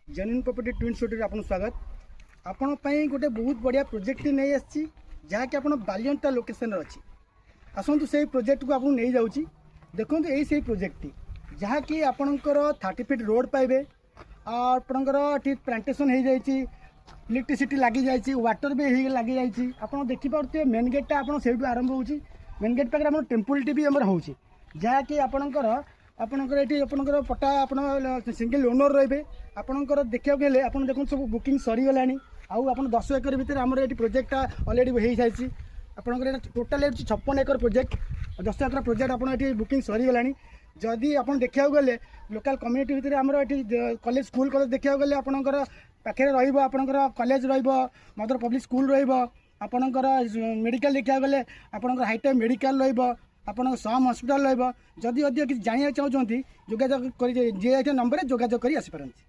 Genuine property twin studio आपन स्वागत। आपण पई गोटे बहुत बढ़िया प्रोजेक्ट नहीं आछि जहाँकि आप बालियंता लोकेशन अच्छी आसतु से प्रोजेक्ट को आपको नहीं जाऊँगी। देखो यही से प्रोजेक्ट जहाँकि आपणकर 30 फीट रोड पाइबे और आपंकर प्लांटेसन हो जाए इलेक्ट्रिसिटी लगी जाए वाटर भी लगी जाए। आप देखिपे मेन गेटा आप आरंभ हो मेन गेट पाखे टेम्पलटी भी आम हो जहाँकि आपणकर पट्टा आप सिंगल ओनर रे आपणकर देखा गले आप देखो सब बुकिंग सरीगला आप 10 एकर भितर आम ये प्रोजेक्टा अलरेडी हो सारी आपंकर टोटाल 56 एकर प्रोजेक्ट 10 एकर प्रोजेक्ट आप बुकिंग सरीगला। जदि आप देखा गले लोकल कम्युनिटी भितर आम कॉलेज स्कूल कॉलेज देखा गले आपंकर पाखे रहा कॉलेज रदर पब्लिक स्कूल आपणकर मेडिकल देखा गले आपंकर हाईटेक मेडिकल आपन सम हस्पिटाल रही। जदि अधिक किसी जाना चाहते जोगाजोग कर नंबर जोगाजोग कर आसीपारती।